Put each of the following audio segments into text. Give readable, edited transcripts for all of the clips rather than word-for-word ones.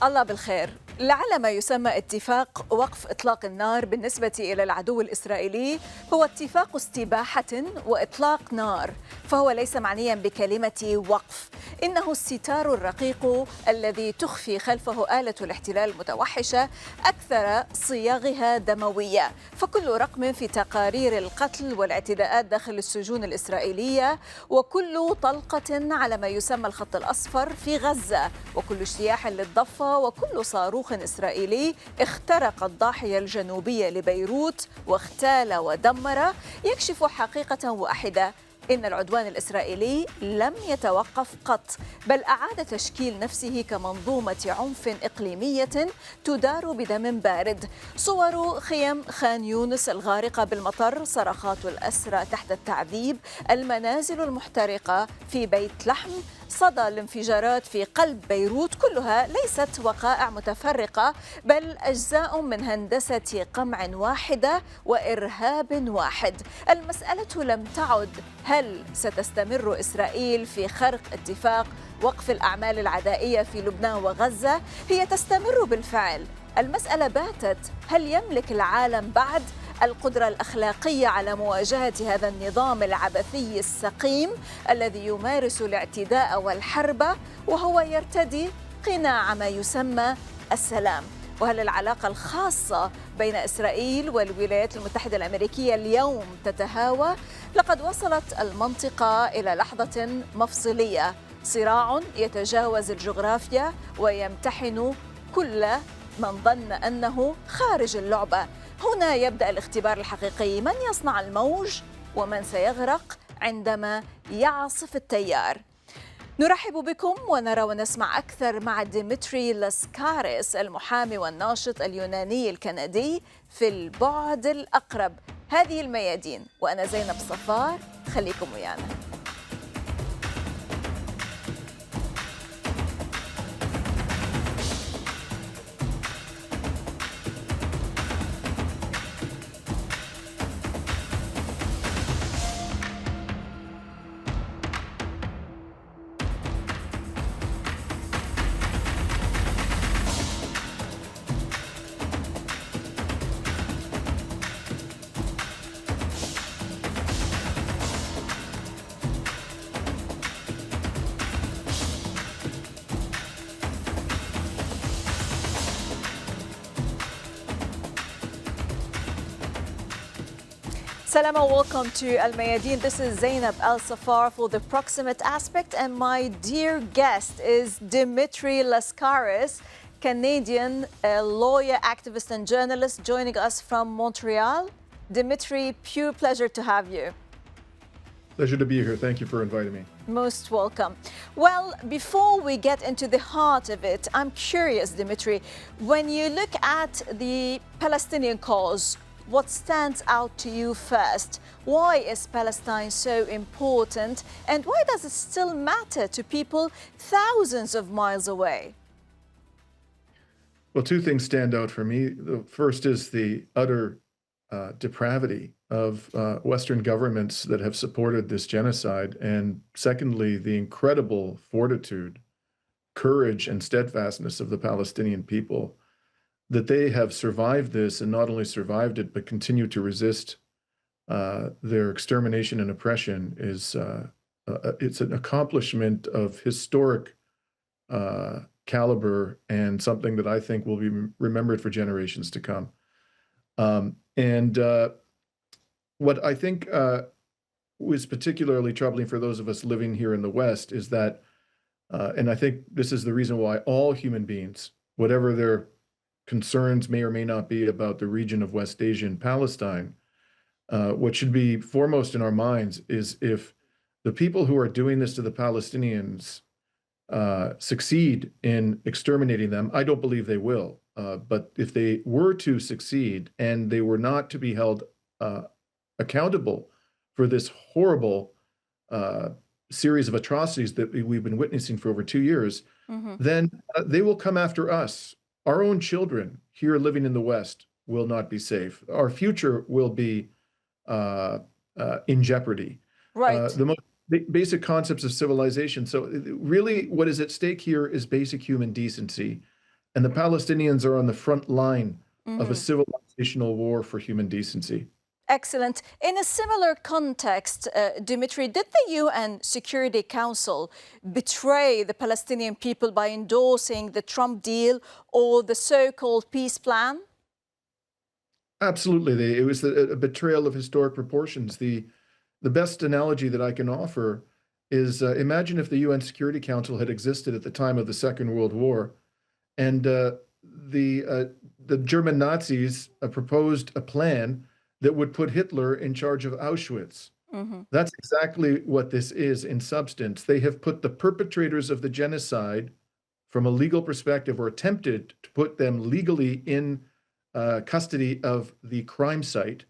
الله بالخير. لعل ما يسمى اتفاق وقف إطلاق النار بالنسبة إلى العدو الإسرائيلي هو اتفاق استباحة وإطلاق نار، فهو ليس معنيا بكلمة وقف، إنه الستار الرقيق الذي تخفي خلفه آلة الاحتلال المتوحشة أكثر صياغها دموية، فكل رقم في تقارير القتل والاعتداءات داخل السجون الإسرائيلية، وكل طلقة على ما يسمى الخط الأصفر في غزة، وكل اجتياح للضفة، وكل صاروخ إسرائيلي اخترق الضاحية الجنوبية لبيروت واغتال ودمر، يكشف حقيقة واحدة: إن العدوان الإسرائيلي لم يتوقف قط، بل أعاد تشكيل نفسه كمنظومة عنف إقليمية تدار بدم بارد. صور خيم خان يونس الغارقة بالمطر، صرخات الأسرى تحت التعذيب، المنازل المحترقة في بيت لحم، صدى الانفجارات في قلب بيروت، كلها ليست وقائع متفرقة، بل أجزاء من هندسة قمع واحدة وإرهاب واحد. المسألة لم تعد هل ستستمر إسرائيل في خرق اتفاق وقف الأعمال العدائية في لبنان وغزة؟ هي تستمر بالفعل. المسألة باتت: هل يملك العالم بعد القدرة الأخلاقية على مواجهة هذا النظام العبثي السقيم الذي يمارس الاعتداء والحرب وهو يرتدي قناع ما يسمى السلام؟ وهل العلاقة الخاصة بين إسرائيل والولايات المتحدة الأمريكية اليوم تتهاوى؟ لقد وصلت المنطقة إلى لحظة مفصلية، صراع يتجاوز الجغرافيا ويمتحن كل من ظن أنه خارج اللعبة. هنا يبدأ الاختبار الحقيقي: من يصنع الموج ومن سيغرق عندما يعصف التيار؟ نرحب بكم ونرى ونسمع أكثر مع ديمتري لاسكاريس، المحامي والناشط اليوناني الكندي في البعد الأقرب. هذه الميادين، وأنا زينب صفار، خليكم ويانا. Salam and welcome to الميادين. This is Zainab Al-Safar for the proximate aspect, and my dear guest is Dimitri Laskaris, Canadian lawyer, activist and journalist, joining us from Montreal. Dimitri, pure pleasure to have you. Pleasure to be here. Thank you for inviting me. Most welcome. Well, before we get into the heart of it, I'm curious, Dimitri, when you look at the Palestinian cause, what stands out to you first? Why is Palestine so important, and why does it still matter to people thousands of miles away? Well, two things stand out for me. The first is the utter depravity of Western governments that have supported this genocide, and secondly, the incredible fortitude, courage, and steadfastness of the Palestinian people, that they have survived this, and not only survived it, but continue to resist their extermination and oppression. It's an accomplishment of historic caliber, and something that I think will be remembered for generations to come. What I think was particularly troubling for those of us living here in the West is that, and I think this is the reason why all human beings, whatever their concerns may or may not be about the region of West Asia and Palestine, what should be foremost in our minds is if the people who are doing this to the Palestinians succeed in exterminating them. I don't believe they will, but if they were to succeed and they were not to be held accountable for this horrible series of atrocities that we've been witnessing for over 2 years, then they will come after us. Our own children here living in the West will not be safe. Our future will be in jeopardy. Right. The most basic concepts of civilization. So really what is at stake here is basic human decency. And the Palestinians are on the front line of a Mhm. civilizational war for human decency. Excellent. In a similar context, Dimitri, did the UN Security Council betray the Palestinian people by endorsing the Trump deal or the so-called peace plan? Absolutely. It was a betrayal of historic proportions. The best analogy that I can offer is imagine if the UN Security Council had existed at the time of the Second World War, and the uh, the German Nazis proposed a plan that would put Hitler in charge of Auschwitz. Mhm. That's exactly what this is in substance. They have put the perpetrators of the genocide from a legal perspective, or attempted to put them legally in custody of the crime site,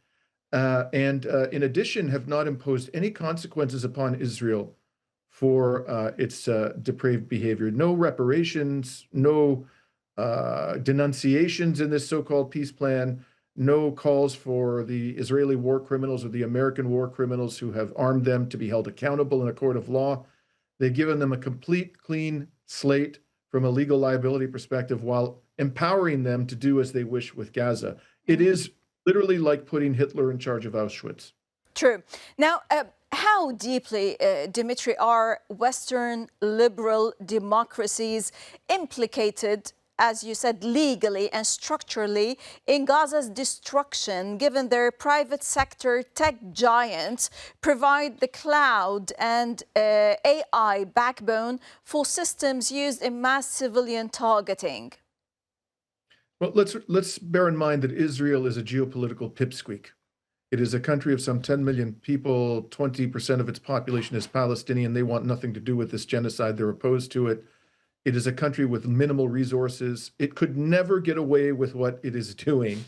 and in addition, have not imposed any consequences upon Israel for its depraved behavior. No reparations, no denunciations in this so-called peace plan, no calls for the Israeli war criminals or the American war criminals who have armed them to be held accountable in a court of law. They've given them a complete clean slate from a legal liability perspective while empowering them to do as they wish with Gaza. It Mhm. is literally like putting Hitler in charge of Auschwitz. True. Now, how deeply, Dimitri, are Western liberal democracies implicated, as you said, legally and structurally in Gaza's destruction, given their private sector tech giants provide the cloud and AI backbone for systems used in mass civilian targeting? Well, let's bear in mind that Israel is a geopolitical pipsqueak. It is a country of some 10 million people. 20% of its population is Palestinian. They want nothing to do with this genocide. They're opposed to it. It is a country with minimal resources. It could never get away with what it is doing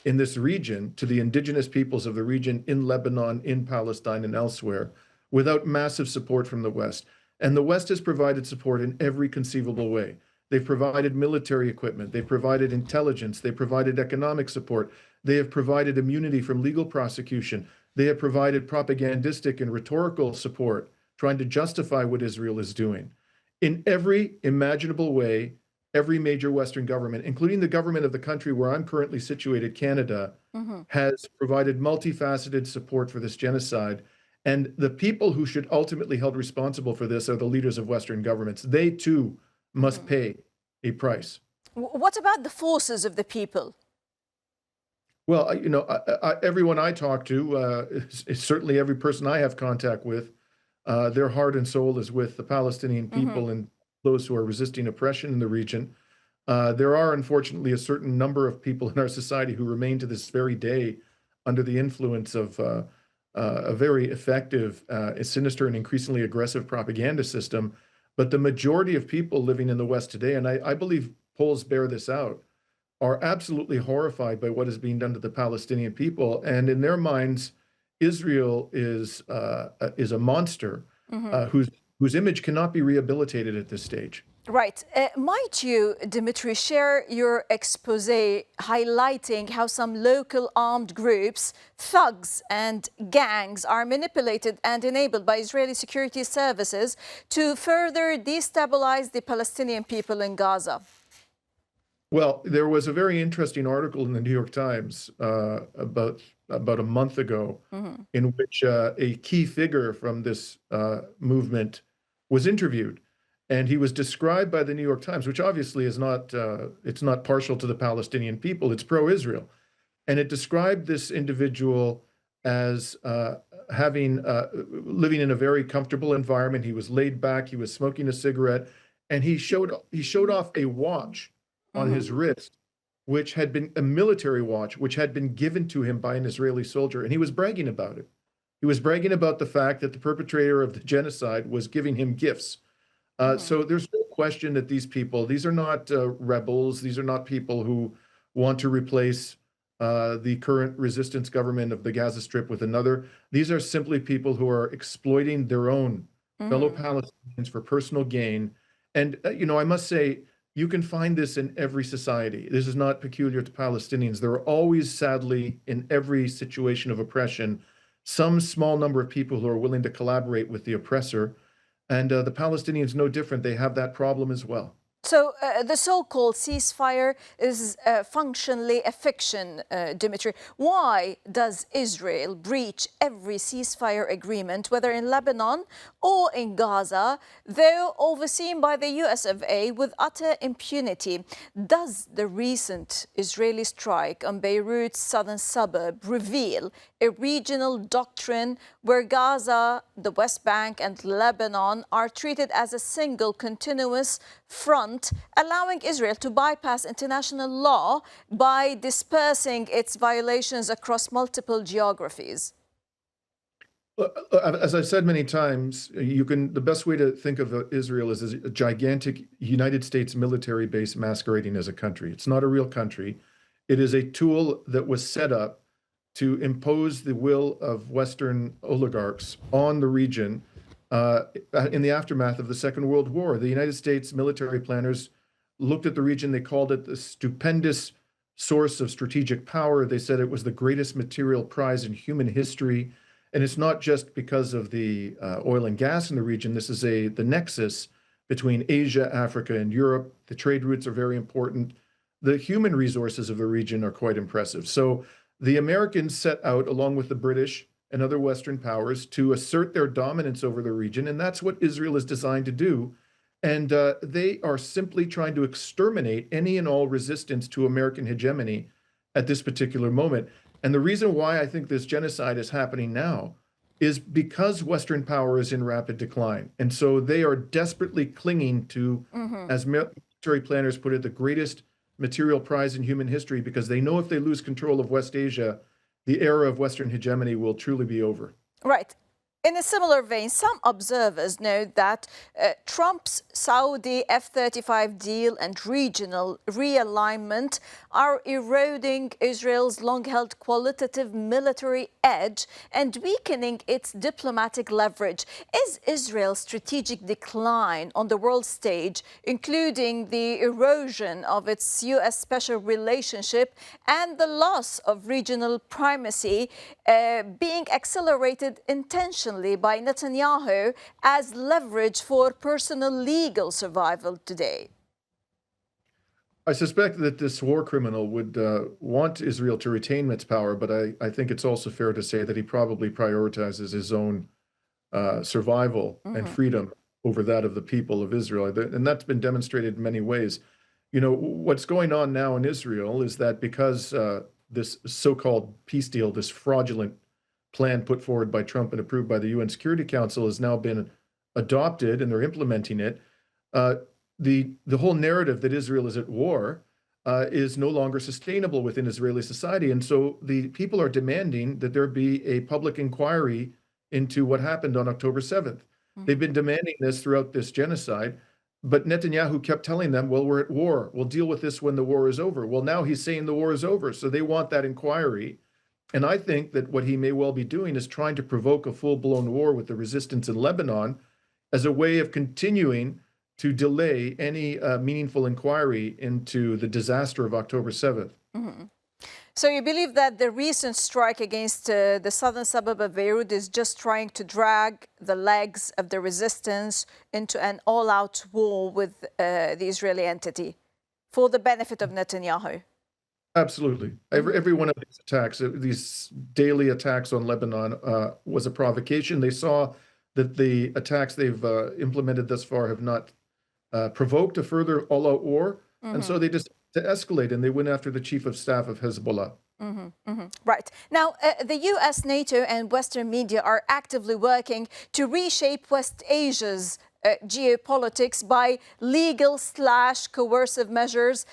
in this region to the indigenous peoples of the region in Lebanon, in Palestine, and elsewhere without massive support from the West. And the West has provided support in every conceivable way. They've provided military equipment, they've provided intelligence, they provided economic support, they have provided immunity from legal prosecution, they have provided propagandistic and rhetorical support, trying to justify what Israel is doing. In every imaginable way, every major Western government, including the government of the country where I'm currently situated, Canada, Mhm. has provided multifaceted support for this genocide. And the people who should ultimately be held responsible for this are the leaders of Western governments. They too must Mhm. pay a price. What about the forces of the people? Well, everyone I talk to, certainly every person I have contact with, their heart and soul is with the Palestinian Mhm. people and those who are resisting oppression in the region. There are, unfortunately, a certain number of people in our society who remain to this very day under the influence of a very effective, sinister, and increasingly aggressive propaganda system. But the majority of people living in the West today, and I believe polls bear this out, are absolutely horrified by what is being done to the Palestinian people. And in their minds, Israel is a monster Mhm. whose image cannot be rehabilitated at this stage. Right. Might you, Dimitri, share your expose highlighting how some local armed groups, thugs, and gangs are manipulated and enabled by Israeli security services to further destabilize the Palestinian people in Gaza? Well, there was a very interesting article in the New York Times about a month ago Mhm. in which a key figure from this movement was interviewed, and he was described by the New York Times, which obviously is not it's not partial to the Palestinian people; it's pro-Israel, and it described this individual as having living in a very comfortable environment. He was laid back. He was smoking a cigarette, and he showed off a watch on Mhm. his wrist, which had been a military watch, which had been given to him by an Israeli soldier, and he was bragging about it. He was bragging about the fact that the perpetrator of the genocide was giving him gifts. Mhm. So there's no question that these are not rebels. These are not people who want to replace the current resistance government of the Gaza Strip with another. These are simply people who are exploiting their own fellow Mhm. Palestinians for personal gain. And, I must say, you can find this in every society. This is not peculiar to Palestinians. There are always, sadly, in every situation of oppression, some small number of people who are willing to collaborate with the oppressor, and the Palestinians no different. They have that problem as well. So the so-called ceasefire is functionally a fiction, Dimitri. Why does Israel breach every ceasefire agreement, whether in Lebanon or in Gaza, though overseen by the US of A with utter impunity? Does the recent Israeli strike on Beirut's southern suburb reveal a regional doctrine where Gaza, the West Bank and Lebanon are treated as a single continuous front, allowing Israel to bypass international law by dispersing its violations across multiple geographies? As I've said many times, the best way to think of Israel is a gigantic United States military base masquerading as a country. It's not a real country. It is a tool that was set up to impose the will of Western oligarchs on the region in the aftermath of the Second World War. The United States military planners looked at the region. They called it the stupendous source of strategic power. They said it was the greatest material prize in human history. And it's not just because of the oil and gas in the region. This is the nexus between Asia, Africa, and Europe. The trade routes are very important. The human resources of the region are quite impressive. So the Americans set out, along with the British and other Western powers, to assert their dominance over the region. And that's what Israel is designed to do. And they are simply trying to exterminate any and all resistance to American hegemony at this particular moment. And the reason why I think this genocide is happening now is because Western power is in rapid decline. And so they are desperately clinging to, as military planners put it, the greatest material prize in human history, because they know if they lose control of West Asia, the era of Western hegemony will truly be over. Right. In a similar vein, some observers note that Trump's Saudi F-35 deal and regional realignment are eroding Israel's long-held qualitative military edge and weakening its diplomatic leverage. Is Israel's strategic decline on the world stage, including the erosion of its U.S. special relationship and the loss of regional primacy, being accelerated intentionally by Netanyahu as leverage for personal legal survival today? I suspect that this war criminal would want Israel to retain its power, but I think it's also fair to say that he probably prioritizes his own survival and freedom over that of the people of Israel. And that's been demonstrated in many ways. You know, what's going on now in Israel is that because this so-called peace deal, this fraudulent plan put forward by Trump and approved by the UN Security Council, has now been adopted and they're implementing it. The whole narrative that Israel is at war is no longer sustainable within Israeli society. And so the people are demanding that there be a public inquiry into what happened on October 7th. They've been demanding this throughout this genocide, but Netanyahu kept telling them, well, we're at war. We'll deal with this when the war is over. Well, now he's saying the war is over. So they want that inquiry. And I think that what he may well be doing is trying to provoke a full-blown war with the resistance in Lebanon as a way of continuing to delay any meaningful inquiry into the disaster of October 7th. So you believe that the recent strike against the southern suburb of Beirut is just trying to drag the legs of the resistance into an all-out war with the Israeli entity for the benefit of Netanyahu? Absolutely. Every one of these attacks, these daily attacks on Lebanon, was a provocation. They saw that the attacks they've implemented thus far have not provoked a further all-out war. And so they just to escalate, and they went after the chief of staff of Hezbollah. Right. Now, the US, NATO, and Western media are actively working to reshape West Asia's geopolitics by legal/coercive measures,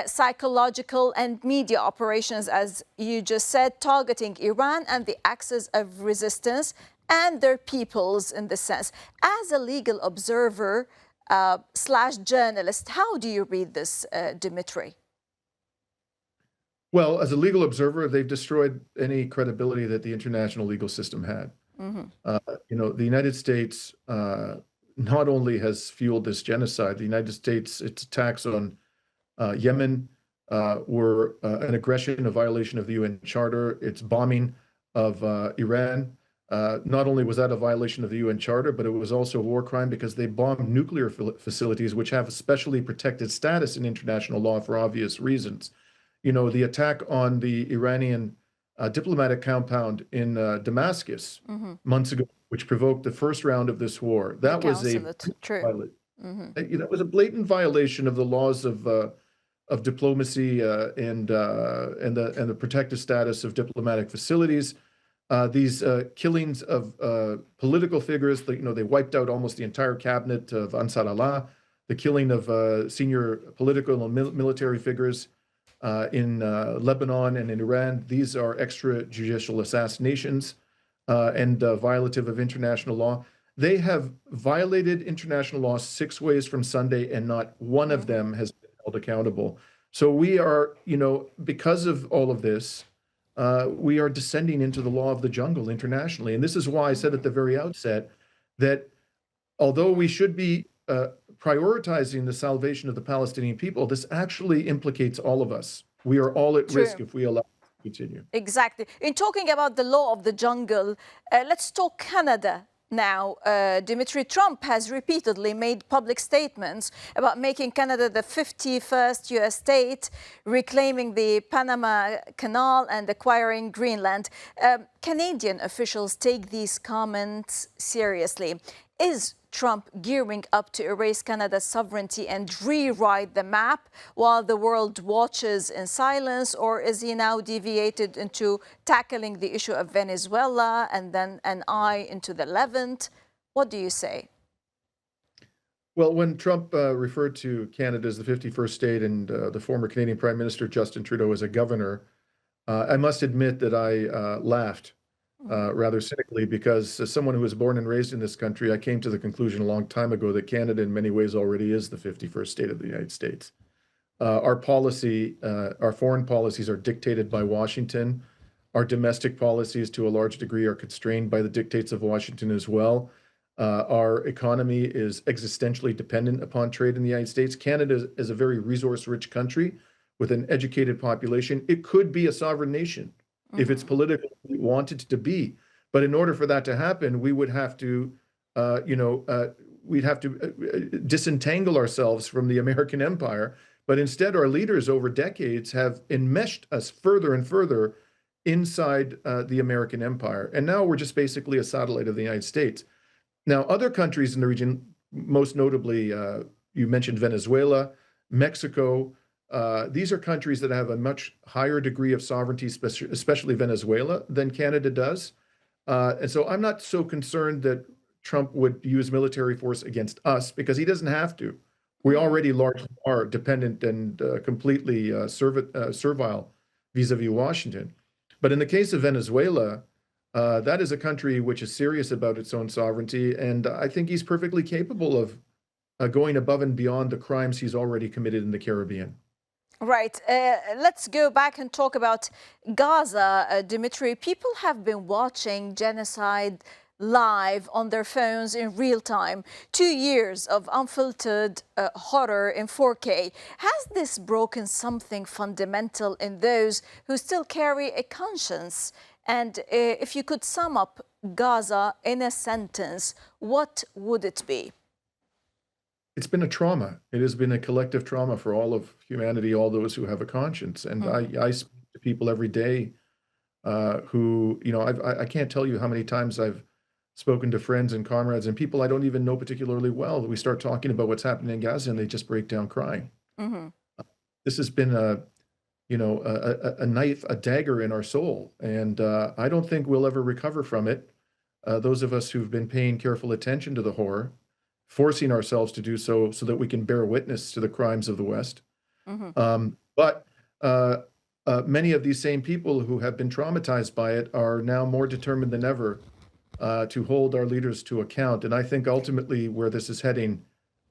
psychological and media operations, as you just said, targeting Iran and the axis of resistance and their peoples in this sense. As a legal observer / journalist, how do you read this, Dimitri? Well, as a legal observer, they've destroyed any credibility that the international legal system had. You know, the United States not only has fueled this genocide, the United States, its attacks on Yemen were an aggression, a violation of the UN Charter. Its bombing of Iran Not only was that a violation of the UN Charter, but it was also a war crime because they bombed nuclear facilities, which have a specially protected status in international law for obvious reasons. You know, the attack on the Iranian diplomatic compound in Damascus months ago, which provoked the first round of this war, that was a true. that was a blatant violation of the laws of diplomacy and the protected status of diplomatic facilities. These killings of political figures, you know, they wiped out almost the entire cabinet of Ansar Allah, the killing of senior political and military figures in Lebanon and in Iran. These are extrajudicial assassinations and violative of international law. They have violated international law 6 ways from Sunday, and not one of them has been held accountable. So we are, you know, because of all of this, we are descending into the law of the jungle internationally. And this is why I said at the very outset that although we should be prioritizing the salvation of the Palestinian people, this actually implicates all of us. We are all at risk if we allow it to continue. Exactly. In talking about the law of the jungle, let's talk Canada. Now, Trump has repeatedly made public statements about making Canada the 51st U.S. state, reclaiming the Panama Canal and acquiring Greenland. Canadian officials take these comments seriously. Is Trump gearing up to erase Canada's sovereignty and rewrite the map while the world watches in silence, or is he now deviated into tackling the issue of Venezuela and then an eye into the Levant? What do you say? Well, when Trump referred to Canada as the 51st state and the former Canadian Prime Minister Justin Trudeau as a governor, I must admit that I laughed. Rather cynically, because as someone who was born and raised in this country, I came to the conclusion a long time ago that Canada in many ways already is the 51st state of the United States. Our policy, our foreign policies are dictated by Washington. Our domestic policies to a large degree are constrained by the dictates of Washington as well. Our economy is existentially dependent upon trade in the United States. Canada is a very resource-rich country with an educated population. It could be a sovereign nation if it's politically wanted to be. But in order for that to happen, we would have to, we'd have to disentangle ourselves from the American empire. But instead, our leaders over decades have enmeshed us further and further inside the American empire. And now we're just basically a satellite of the United States. Now, other countries in the region, most notably, you mentioned Venezuela, Mexico, these are countries that have a much higher degree of sovereignty, especially Venezuela, than Canada does. And so I'm not so concerned that Trump would use military force against us, because he doesn't have to. We already largely are dependent and completely servile vis-a-vis Washington. But in the case of Venezuela, that is a country which is serious about its own sovereignty. And I think he's perfectly capable of going above and beyond the crimes he's already committed in the Caribbean. Right. Let's go back and talk about Gaza, Dimitri. People have been watching genocide live on their phones in real time. 2 years of unfiltered horror in 4K. Has this broken something fundamental in those who still carry a conscience? And if you could sum up Gaza in a sentence, what would it be? It's been a trauma. It has been a collective trauma for all of humanity, all those who have a conscience. And I speak to people every day who, you know, I can't tell you how many times I've spoken to friends and comrades and people I don't even know particularly well. We start talking about what's happening in Gaza and they just break down crying. This has been a knife, a dagger in our soul. And I don't think we'll ever recover from it. Those of us who've been paying careful attention to the horror, forcing ourselves to do so that we can bear witness to the crimes of the West. But many of these same people who have been traumatized by it are now more determined than ever to hold our leaders to account. And I think ultimately where this is heading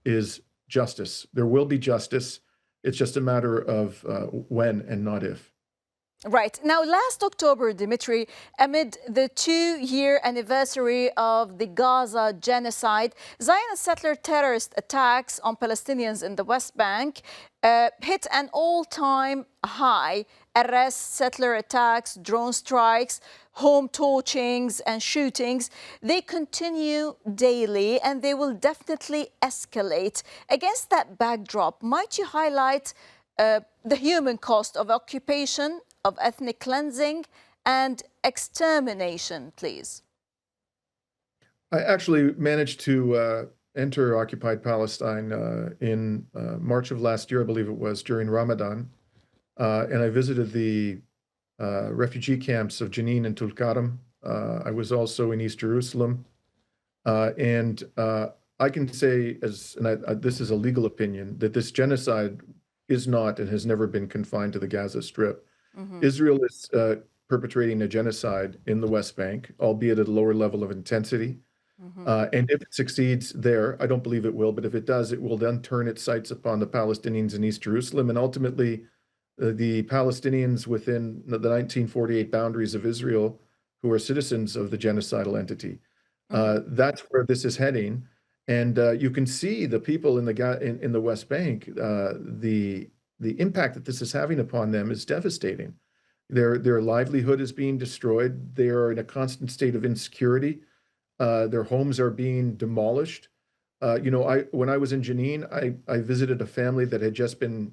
is justice. There will be justice. It's just a matter of when and not if. Right. Now, last October, Dimitri, amid the 2-year anniversary of the Gaza genocide, Zionist settler terrorist attacks on Palestinians in the West Bank hit an all-time high. Arrests, settler attacks, drone strikes, home torchings and shootings, they continue daily and they will definitely escalate. Against that backdrop, might you highlight the human cost of occupation, of ethnic cleansing and extermination, please? I actually managed to enter occupied Palestine in March of last year, I believe it was, during Ramadan. And I visited the refugee camps of Jenin and Tulkarm. I was also in East Jerusalem. And I can say, this is a legal opinion, that this genocide is not and has never been confined to the Gaza Strip. Mm-hmm. Israel is perpetrating a genocide in the West Bank, albeit at a lower level of intensity. Mm-hmm. And if it succeeds there, I don't believe it will, but if it does, it will then turn its sights upon the Palestinians in East Jerusalem and ultimately the Palestinians within the 1948 boundaries of Israel who are citizens of the genocidal entity. Mm-hmm. That's where this is heading. And you can see the people in the West Bank, the impact that this is having upon them is devastating. Their livelihood is being destroyed. They are in a constant state of insecurity. Their homes are being demolished. When I was in Jenin, I visited a family that had just been,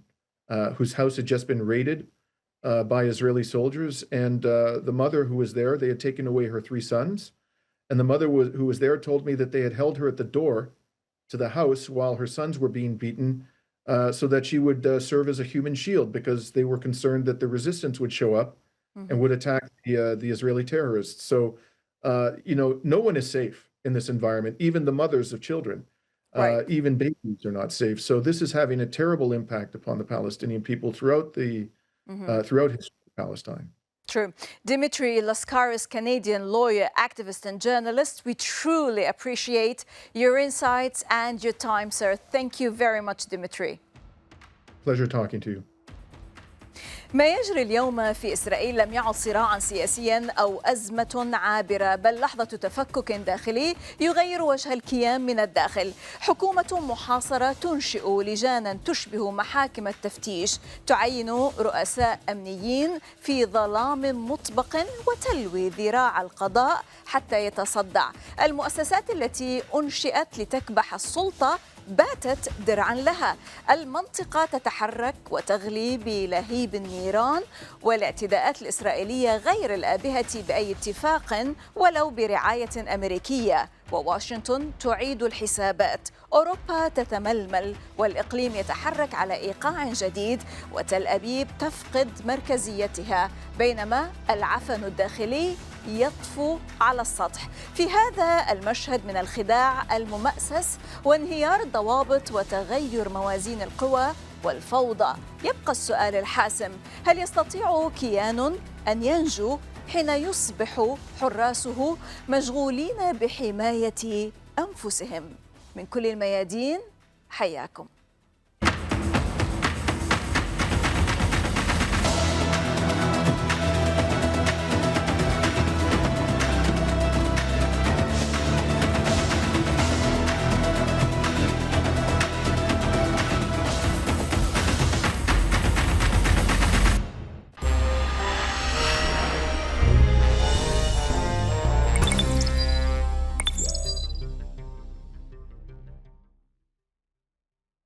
whose house had just been raided by Israeli soldiers. And the mother who was there, they had taken away her 3 sons. And the mother who was there told me that they had held her at the door to the house while her sons were being beaten so that she would serve as a human shield because they were concerned that the resistance would show up mm-hmm. and would attack the Israeli terrorists. So, no one is safe in this environment, even the mothers of children. Right. Even babies are not safe. So this is having a terrible impact upon the Palestinian people throughout throughout history of Palestine. True. Dimitri Lascaris, Canadian lawyer, activist and journalist, we truly appreciate your insights and your time, sir. Thank you very much, Dimitri. Pleasure talking to you. ما يجري اليوم في إسرائيل لم يعد صراعا سياسيا أو أزمة عابرة، بل لحظة تفكك داخلي يغير وجه الكيان من الداخل. حكومة محاصرة تنشئ لجانا تشبه محاكم التفتيش، تعين رؤساء أمنيين في ظلام مطبق وتلوي ذراع القضاء حتى يتصدع. المؤسسات التي أنشئت لتكبح السلطة باتت درعا لها. المنطقة تتحرك وتغلي بلهيب النيران، والاعتداءات الإسرائيلية غير الآبهة بأي اتفاق ولو برعاية أمريكية. وواشنطن تعيد الحسابات، أوروبا تتململ، والإقليم يتحرك على إيقاع جديد، وتل أبيب تفقد مركزيتها، بينما العفن الداخلي يطفو على السطح. في هذا المشهد من الخداع الممأسس وانهيار الضوابط وتغير موازين القوى والفوضى، يبقى السؤال الحاسم: هل يستطيع كيان أن ينجو حين يصبح حراسه مشغولين بحماية أنفسهم؟ من كل الميادين، حياكم.